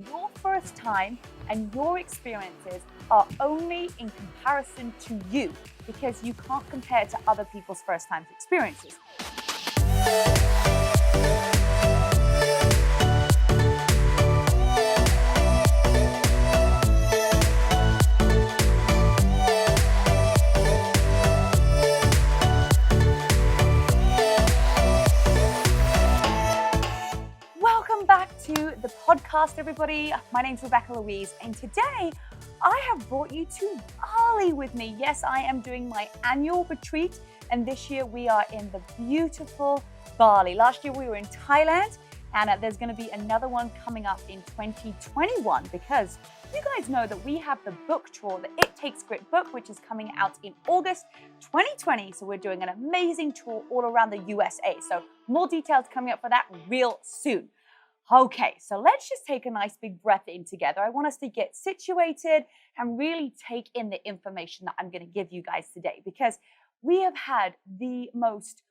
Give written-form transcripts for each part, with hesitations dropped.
Your first time and your experiences are only in comparison to you because you can't compare to other people's first time experiences. Welcome back to the podcast, everybody. My name's Rebecca-Louise, and today I have brought you to Bali with me. Yes, I am doing my annual retreat, and this year we are in the beautiful Bali. Last year we were in Thailand, and there's going to be another one coming up in 2021 because you guys know that we have the book tour, the It Takes Grit book, which is coming out in August 2020. So we're doing an amazing tour all around the USA. So more details coming up for that real soon. Okay, so let's just take a nice big breath in together. I want us to get situated and really take in the information that I'm going to give you guys today because we have had the most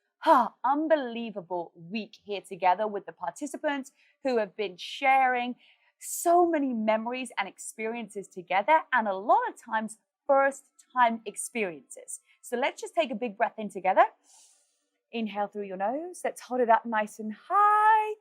unbelievable week here together with the participants who have been sharing so many memories and experiences together, and a lot of times first time experiences. So let's just take a big breath in together. Inhale through your nose. Let's hold it up nice and high.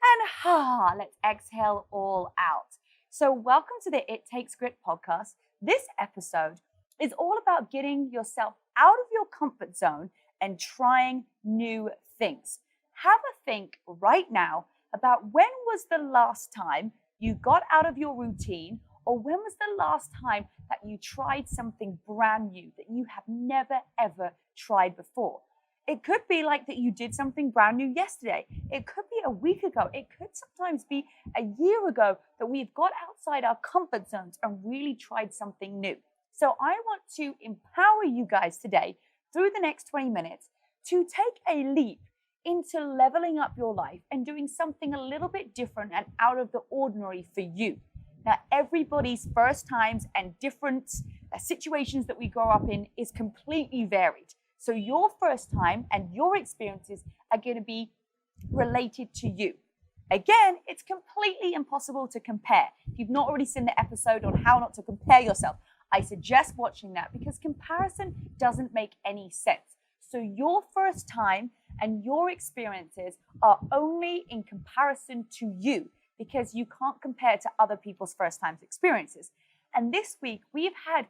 And let's exhale all out. So welcome to the It Takes Grit podcast. This episode is all about getting yourself out of your comfort zone and trying new things. Have a think right now about when was the last time you got out of your routine, or when was the last time that you tried something brand new that you have never ever tried before. It could be like that you did something brand new yesterday. It could be a week ago. It could sometimes be a year ago that we've got outside our comfort zones and really tried something new. So I want to empower you guys today through the next 20 minutes to take a leap into leveling up your life and doing something a little bit different and out of the ordinary for you. Now, everybody's first times and different situations that we grow up in is completely varied. So your first time and your experiences are going to be related to you. Again, it's completely impossible to compare. If you've not already seen the episode on how not to compare yourself, I suggest watching that because comparison doesn't make any sense. So your first time and your experiences are only in comparison to you because you can't compare to other people's first time experiences. And this week we've had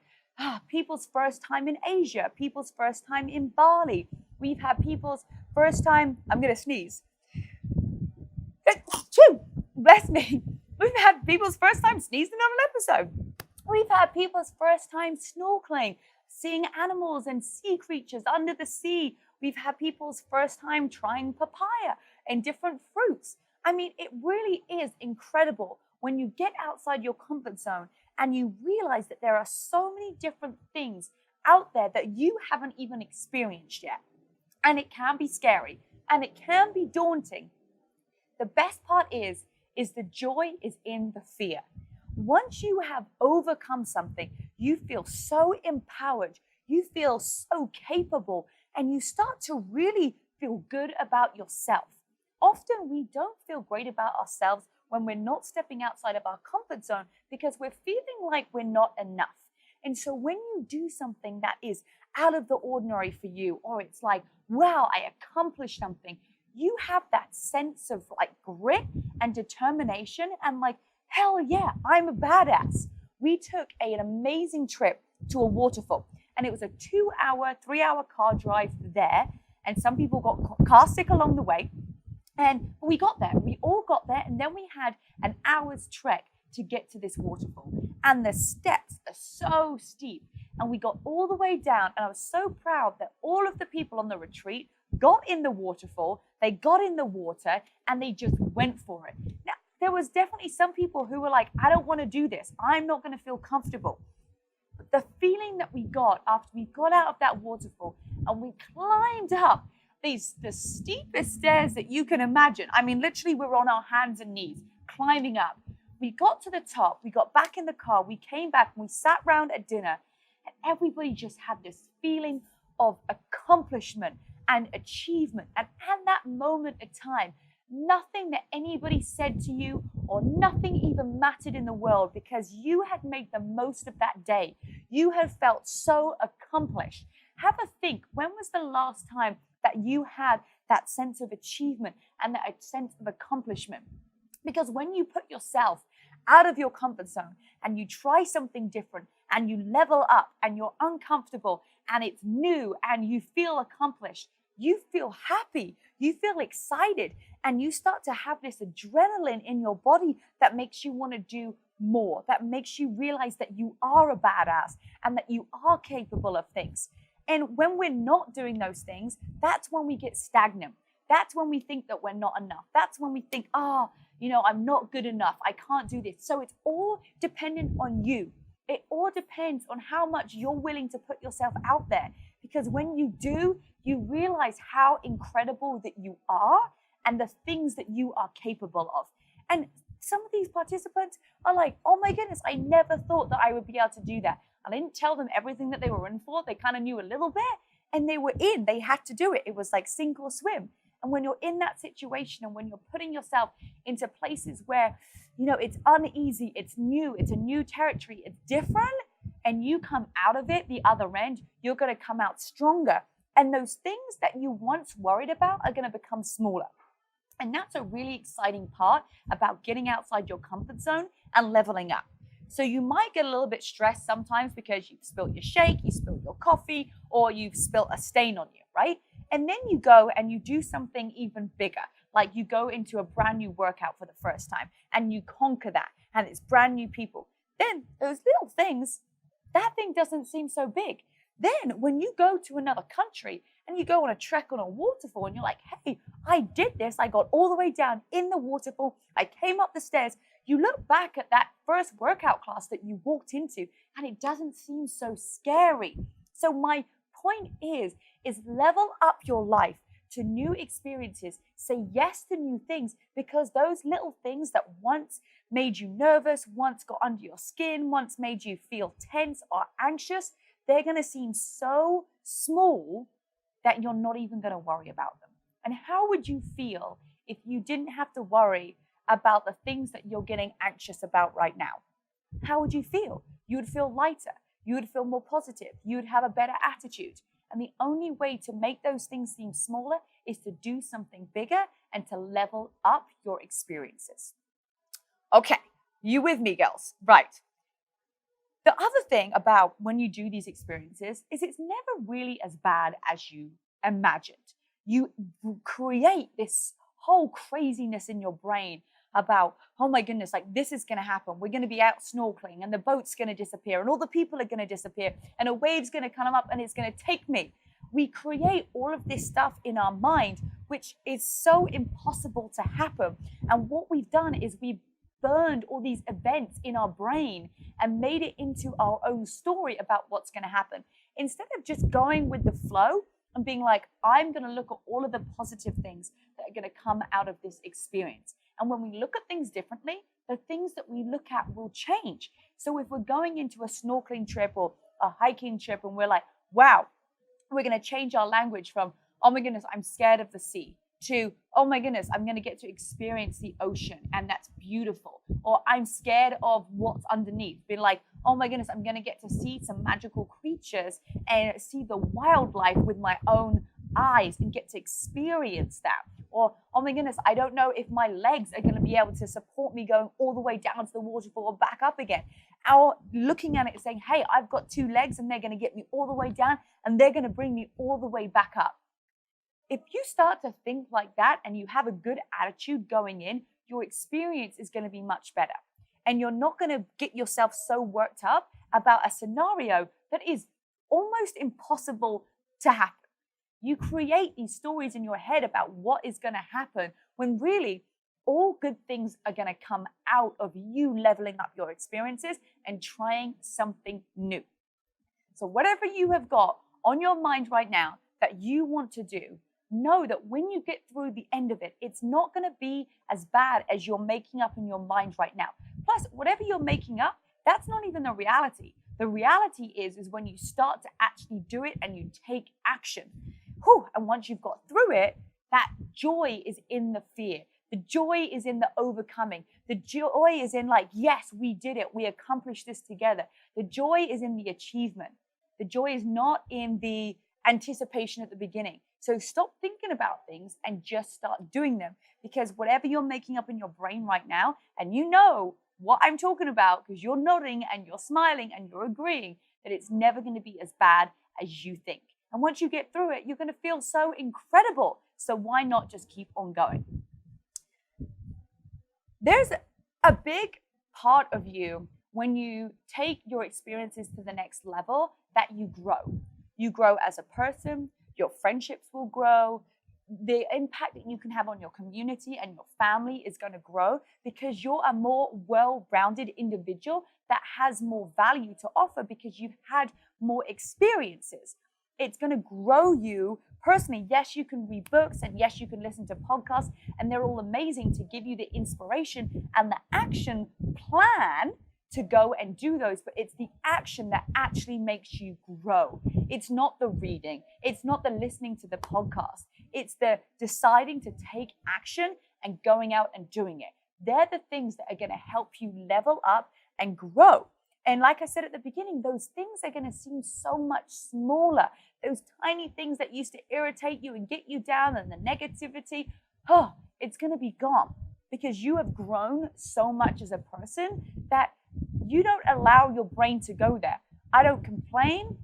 people's first time in Asia, people's first time in Bali. We've had people's first time, I'm going to sneeze. Bless me. We've had people's first time sneezing on an episode. We've had people's first time snorkeling, seeing animals and sea creatures under the sea. We've had people's first time trying papaya and different fruits. I mean, it really is incredible when you get outside your comfort zone and you realize that there are so many different things out there that you haven't even experienced yet. And it can be scary and it can be daunting. The best part is the joy is in the fear. Once you have overcome something, you feel so empowered, you feel so capable, and you start to really feel good about yourself. Often we don't feel great about ourselves when we're not stepping outside of our comfort zone because we're feeling like we're not enough. And so when you do something that is out of the ordinary for you, or it's like, wow, I accomplished something, you have that sense of like grit and determination and like, hell yeah, I'm a badass. We took an amazing trip to a waterfall, and it was a 2-hour, 3-hour car drive there. And some people got car sick along the way. And we got there, we all got there, and then we had an hour's trek to get to this waterfall. And the steps are so steep. And we got all the way down, and I was so proud that all of the people on the retreat got in the waterfall, they got in the water, and they just went for it. Now, there was definitely some people who were like, I don't want to do this. I'm not going to feel comfortable. But the feeling that we got after we got out of that waterfall and we climbed up the steepest stairs that you can imagine. I mean, literally, we're on our hands and knees climbing up. We got to the top, we got back in the car, we came back and we sat round at dinner, and everybody just had this feeling of accomplishment and achievement. And at that moment of time, nothing that anybody said to you or nothing even mattered in the world because you had made the most of that day. You had felt so accomplished. Have a think, when was the last time that you had that sense of achievement and that sense of accomplishment? Because when you put yourself out of your comfort zone and you try something different and you level up and you're uncomfortable and it's new and you feel accomplished, you feel happy, you feel excited, and you start to have this adrenaline in your body that makes you want to do more, that makes you realize that you are a badass and that you are capable of things. And when we're not doing those things, that's when we get stagnant. That's when we think that we're not enough. That's when we think, I'm not good enough. I can't do this. So it's all dependent on you. It all depends on how much you're willing to put yourself out there. Because when you do, you realize how incredible that you are and the things that you are capable of. And some of these participants are like, oh my goodness, I never thought that I would be able to do that. I didn't tell them everything that they were in for. They kind of knew a little bit and they were in. They had to do it. It was like sink or swim. And when you're in that situation and when you're putting yourself into places where, it's uneasy, it's new, it's a new territory, it's different, and you come out of it the other end, you're going to come out stronger. And those things that you once worried about are going to become smaller. And that's a really exciting part about getting outside your comfort zone and leveling up. So you might get a little bit stressed sometimes because you've spilled your shake, you spilled your coffee, or you've spilled a stain on you, right? And then you go and you do something even bigger. Like you go into a brand new workout for the first time and you conquer that and it's brand new people. Then those little things, that thing doesn't seem so big. Then when you go to another country and you go on a trek on a waterfall and you're like, hey, I did this. I got all the way down in the waterfall. I came up the stairs. You look back at that first workout class that you walked into and it doesn't seem so scary. So my point is level up your life to new experiences. Say yes to new things because those little things that once made you nervous, once got under your skin, once made you feel tense or anxious, they're going to seem so small that you're not even going to worry about them. And how would you feel if you didn't have to worry about the things that you're getting anxious about right now? How would you feel? You would feel lighter. You would feel more positive. You would have a better attitude. And the only way to make those things seem smaller is to do something bigger and to level up your experiences. Okay, you with me, girls? Right. The other thing about when you do these experiences is it's never really as bad as you imagined. You create this whole craziness in your brain about, oh my goodness, like this is going to happen. We're going to be out snorkeling and the boat's going to disappear and all the people are going to disappear and a wave's going to come up and it's going to take me. We create all of this stuff in our mind, which is so impossible to happen. And what we've done is we've burned all these events in our brain and made it into our own story about what's going to happen. Instead of just going with the flow and being like, I'm going to look at all of the positive things that are going to come out of this experience. And when we look at things differently, the things that we look at will change. So if we're going into a snorkeling trip or a hiking trip and we're like, wow, we're going to change our language from, oh my goodness, I'm scared of the sea, to, oh my goodness, I'm going to get to experience the ocean and that's beautiful. Or I'm scared of what's underneath. Be like, oh my goodness, I'm going to get to see some magical creatures and see the wildlife with my own eyes and get to experience that. Or, oh my goodness, I don't know if my legs are going to be able to support me going all the way down to the waterfall or back up again. Or looking at it and saying, hey, I've got 2 legs and they're going to get me all the way down and they're going to bring me all the way back up. If you start to think like that and you have a good attitude going in, your experience is going to be much better. And you're not going to get yourself so worked up about a scenario that is almost impossible to happen. You create these stories in your head about what is going to happen when really all good things are going to come out of you leveling up your experiences and trying something new. So whatever you have got on your mind right now that you want to do, know that when you get through the end of it, it's not going to be as bad as you're making up in your mind right now. Plus, whatever you're making up, that's not even the reality. The reality is when you start to actually do it and you take action. And once you've got through it, that joy is in the fear. The joy is in the overcoming. The joy is in like, yes, we did it. We accomplished this together. The joy is in the achievement. The joy is not in the anticipation at the beginning. So stop thinking about things and just start doing them, because whatever you're making up in your brain right now, and you know what I'm talking about because you're nodding and you're smiling and you're agreeing that it's never going to be as bad as you think. And once you get through it, you're going to feel so incredible. So why not just keep on going? There's a big part of you when you take your experiences to the next level that you grow. You grow as a person, your friendships will grow, the impact that you can have on your community and your family is going to grow because you're a more well-rounded individual that has more value to offer because you've had more experiences. It's going to grow you personally. Yes, you can read books and yes, you can listen to podcasts, and they're all amazing to give you the inspiration and the action plan to go and do those, but it's the action that actually makes you grow. It's not the reading. It's not the listening to the podcast. It's the deciding to take action and going out and doing it. They're the things that are going to help you level up and grow. And like I said at the beginning, those things are going to seem so much smaller. Those tiny things that used to irritate you and get you down and the negativity, it's going to be gone because you have grown so much as a person that you don't allow your brain to go there. I don't complain.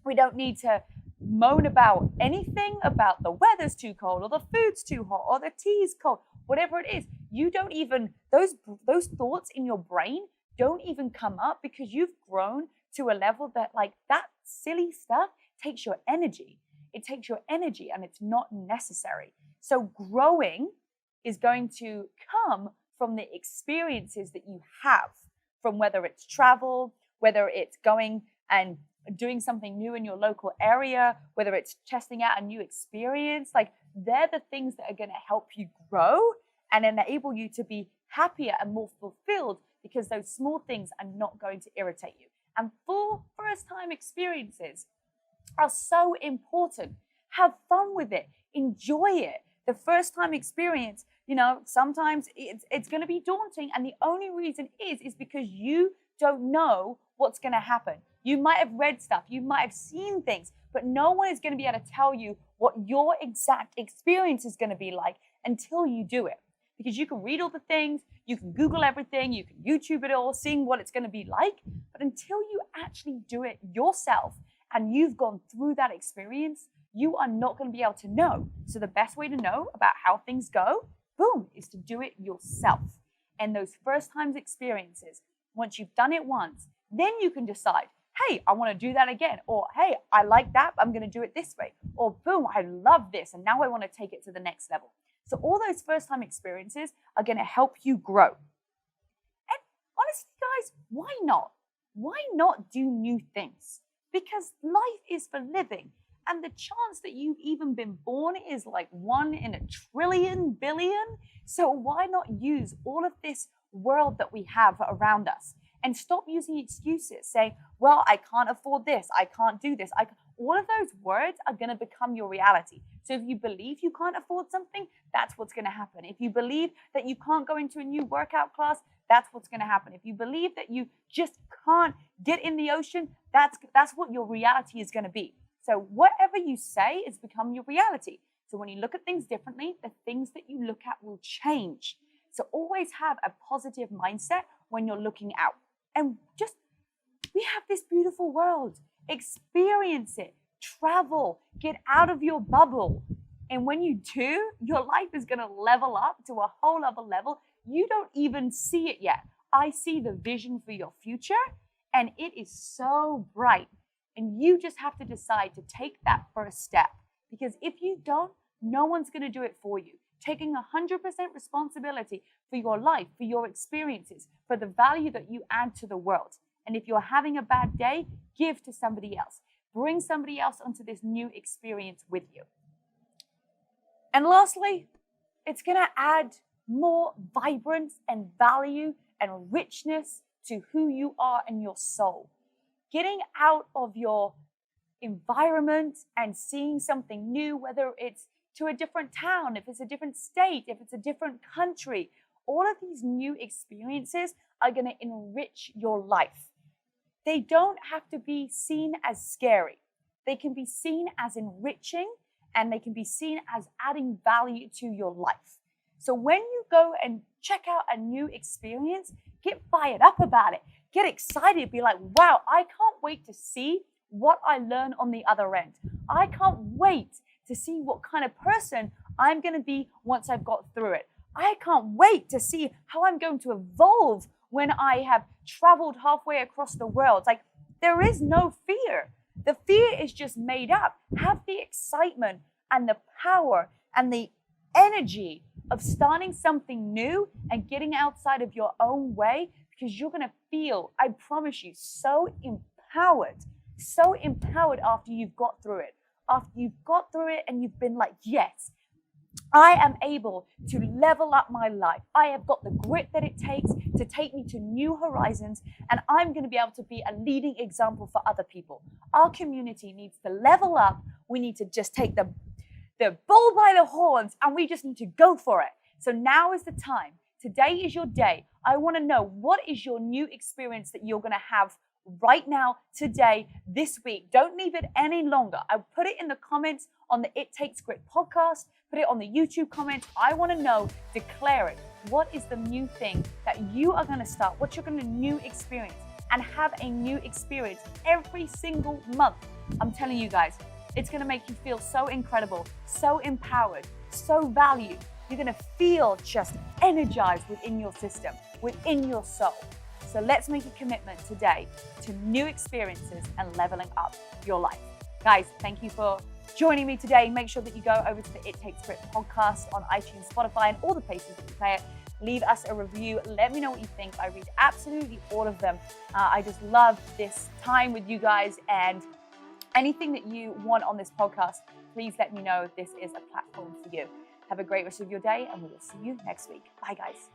We don't need to moan about anything about the weather's too cold or the food's too hot or the tea's cold, whatever it is. You don't even, those thoughts in your brain don't even come up because you've grown to a level that like that silly stuff takes your energy. It takes your energy and it's not necessary. So growing is going to come from the experiences that you have, from whether it's travel, whether it's going and doing something new in your local area, whether it's testing out a new experience. Like they're the things that are going to help you grow and enable you to be happier and more fulfilled because those small things are not going to irritate you. And full first-time experiences are so important. Have fun with it. Enjoy it. The first-time experience, sometimes it's going to be daunting. And the only reason is because you don't know what's going to happen. You might have read stuff. You might have seen things. But no one is going to be able to tell you what your exact experience is going to be like until you do it. Because you can read all the things, you can Google everything, you can YouTube it all, seeing what it's going to be like. But until you actually do it yourself and you've gone through that experience, you are not going to be able to know. So the best way to know about how things go, boom, is to do it yourself. And those first times experiences, once you've done it once, then you can decide, hey, I want to do that again. Or, hey, I like that, I'm going to do it this way. Or, boom, I love this, and now I want to take it to the next level. So all those first-time experiences are going to help you grow. And honestly, guys, why not? Why not do new things? Because life is for living. And the chance that you've even been born is like 1 in a trillion billion. So why not use all of this world that we have around us and stop using excuses saying, well, I can't afford this, I can't do this. All of those words are going to become your reality. So if you believe you can't afford something, that's what's going to happen. If you believe that you can't go into a new workout class, that's what's going to happen. If you believe that you just can't get in the ocean, that's what your reality is going to be. So whatever you say is become your reality. So when you look at things differently, the things that you look at will change. So always have a positive mindset when you're looking out. And we have this beautiful world. Experience it. Travel. Get out of your bubble. And when you do, your life is going to level up to a whole other level. You don't even see it yet. I see the vision for your future, and it is so bright. And you just have to decide to take that first step. Because if you don't, no one's going to do it for you. Taking 100% responsibility for your life, for your experiences, for the value that you add to the world. And if you're having a bad day, give to somebody else. Bring somebody else onto this new experience with you. And lastly, it's going to add more vibrance and value and richness to who you are and your soul. Getting out of your environment and seeing something new, whether it's to a different town, if it's a different state, if it's a different country, all of these new experiences are going to enrich your life. They don't have to be seen as scary. They can be seen as enriching, and they can be seen as adding value to your life. So when you go and check out a new experience, get fired up about it. Get excited. Be like, wow, I can't wait to see what I learn on the other end. I can't wait to see what kind of person I'm going to be once I've got through it. I can't wait to see how I'm going to evolve when I have traveled halfway across the world. Like, there is no fear. The fear is just made up. Have the excitement and the power and the energy of starting something new and getting outside of your own way, because you're going to feel, I promise you, so empowered after you've got through it. After you've got through it and you've been like, yes, I am able to level up my life. I have got the grit that it takes to take me to new horizons, and I'm going to be able to be a leading example for other people. Our community needs to level up. We need to just take the bull by the horns, and we just need to go for it. So now is the time. Today is your day. I want to know, what is your new experience that you're going to have right now, today, this week? Don't leave it any longer. I put it in the comments on the It Takes Grit podcast. Put it on the YouTube comments. I want to know, declare it. What is the new thing that you are going to start? What's your new experience? And have a new experience every single month. I'm telling you guys, it's going to make you feel so incredible, so empowered, so valued. You're going to feel just energized within your system, within your soul. So let's make a commitment today to new experiences and leveling up your life. Guys, thank you for joining me today. Make sure that you go over to the It Takes Grit podcast on iTunes, Spotify, and all the places that you play it. Leave us a review. Let me know what you think. I read absolutely all of them. I just love this time with you guys, and anything that you want on this podcast, please let me know. This is a platform for you. Have a great rest of your day, and we will see you next week. Bye, guys.